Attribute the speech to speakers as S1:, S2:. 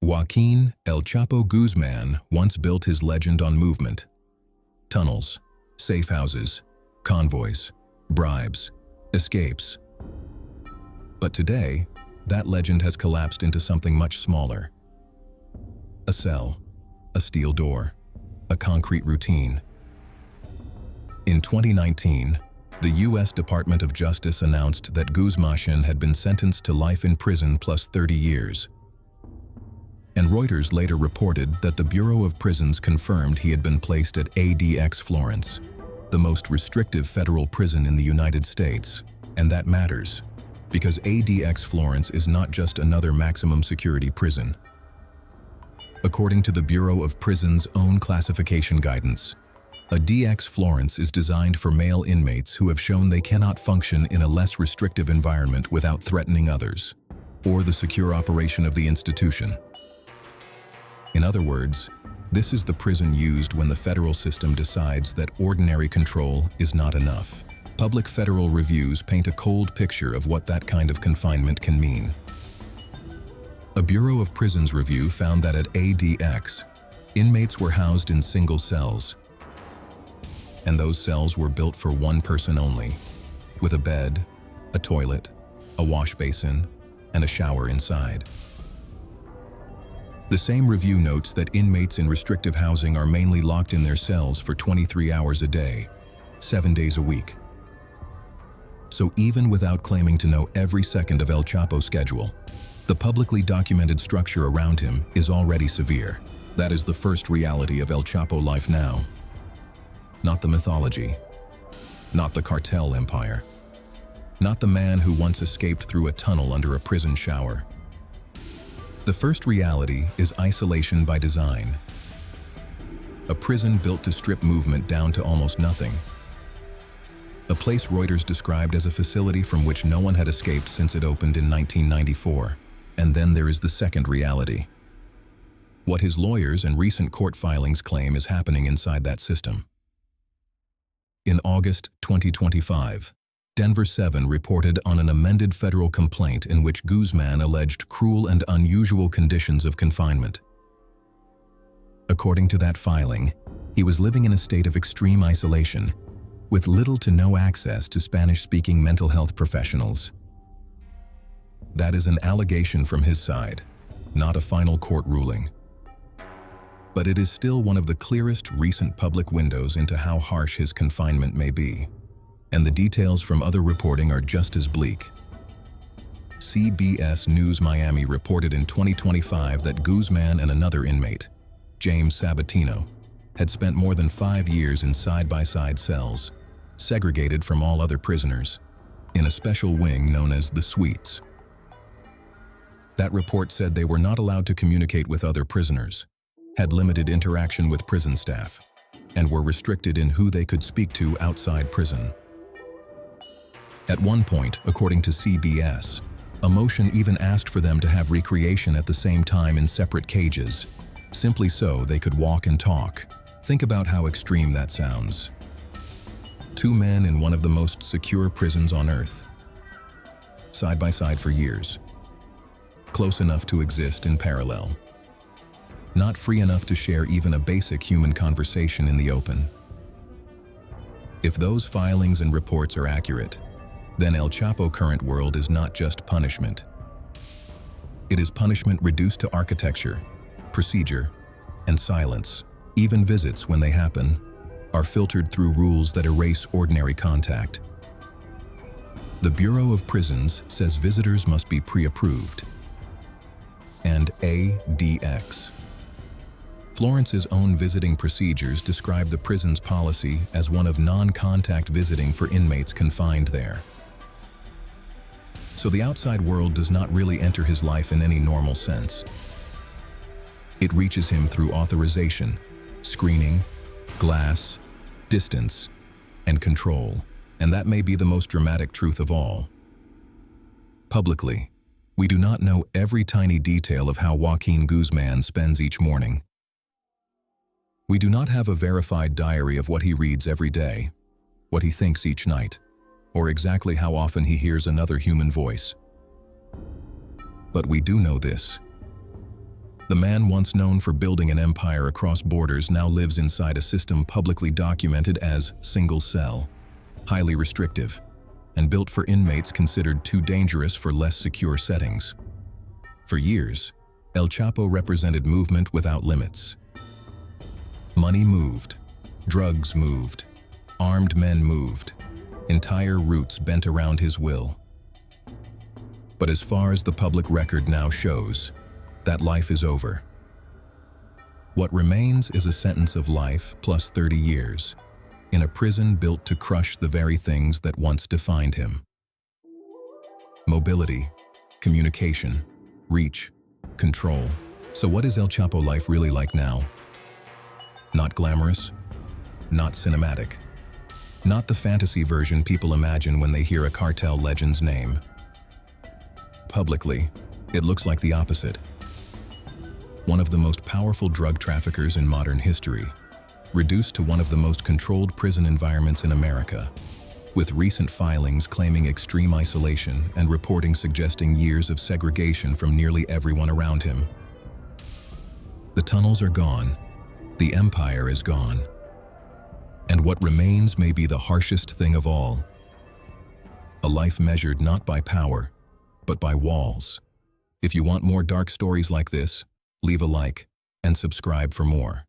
S1: Joaquin El Chapo Guzman once built his legend on movement. Tunnels, safe houses, convoys, bribes, escapes. But today, that legend has collapsed into something much smaller. A cell, a steel door, a concrete routine. In 2019, the U.S. Department of Justice announced that Guzman had been sentenced to life in prison plus 30 years. And Reuters later reported that the Bureau of Prisons confirmed he had been placed at ADX Florence, the most restrictive federal prison in the United States. And that matters, because ADX Florence is not just another maximum security prison. According to the Bureau of Prisons' own classification guidance, a DX Florence is designed for male inmates who have shown they cannot function in a less restrictive environment without threatening others, or the secure operation of the institution. In other words, this is the prison used when the federal system decides that ordinary control is not enough. Public federal reviews paint a cold picture of what that kind of confinement can mean. A Bureau of Prisons review found that at ADX, inmates were housed in single cells, and those cells were built for one person only, with a bed, a toilet, a wash basin, and a shower inside. The same review notes that inmates in restrictive housing are mainly locked in their cells for 23 hours a day, 7 days a week. So even without claiming to know every second of El Chapo's schedule, the publicly documented structure around him is already severe. That is the first reality of El Chapo life now. Not the mythology, not the cartel empire, not the man who once escaped through a tunnel under a prison shower. The first reality is isolation by design. A prison built to strip movement down to almost nothing. A place Reuters described as a facility from which no one had escaped since it opened in 1994. And then there is the second reality. What his lawyers and recent court filings claim is happening inside that system. In August 2025, Denver 7 reported on an amended federal complaint in which Guzman alleged cruel and unusual conditions of confinement. According to that filing, he was living in a state of extreme isolation, with little to no access to Spanish-speaking mental health professionals. That is an allegation from his side, not a final court ruling. But it is still one of the clearest recent public windows into how harsh his confinement may be. And the details from other reporting are just as bleak. CBS News Miami reported in 2025 that Guzman and another inmate, James Sabatino, had spent more than 5 years in side-by-side cells, segregated from all other prisoners, in a special wing known as the suites. That report said they were not allowed to communicate with other prisoners, had limited interaction with prison staff, and were restricted in who they could speak to outside prison. At one point, according to CBS, a motion even asked for them to have recreation at the same time in separate cages, simply so they could walk and talk. Think about how extreme that sounds. 2 men in one of the most secure prisons on Earth, side by side for years, close enough to exist in parallel, not free enough to share even a basic human conversation in the open. If those filings and reports are accurate, then El Chapo current world is not just punishment. It is punishment reduced to architecture, procedure, and silence. Even visits, when they happen, are filtered through rules that erase ordinary contact. The Bureau of Prisons says visitors must be pre-approved. And ADX. Florence's own visiting procedures describe the prison's policy as one of non-contact visiting for inmates confined there. So the outside world does not really enter his life in any normal sense. It reaches him through authorization, screening, glass, distance, and control. And that may be the most dramatic truth of all. Publicly, we do not know every tiny detail of how Joaquin Guzman spends each morning. We do not have a verified diary of what he reads every day, what he thinks each night, or exactly how often he hears another human voice. But we do know this. The man once known for building an empire across borders now lives inside a system publicly documented as single cell, highly restrictive, and built for inmates considered too dangerous for less secure settings. For years, El Chapo represented movement without limits. Money moved, drugs moved, armed men moved, entire routes bent around his will. But as far as the public record now shows, that life is over. What remains is a sentence of life plus 30 years, in a prison built to crush the very things that once defined him. Mobility, communication, reach, control. So what is El Chapo life really like now? Not glamorous, not cinematic, not the fantasy version people imagine when they hear a cartel legend's name. Publicly, it looks like the opposite. One of the most powerful drug traffickers in modern history, reduced to one of the most controlled prison environments in America, with recent filings claiming extreme isolation and reporting suggesting years of segregation from nearly everyone around him. The tunnels are gone, the empire is gone, and what remains may be the harshest thing of all, a life measured not by power, but by walls. If you want more dark stories like this, leave a like and subscribe for more.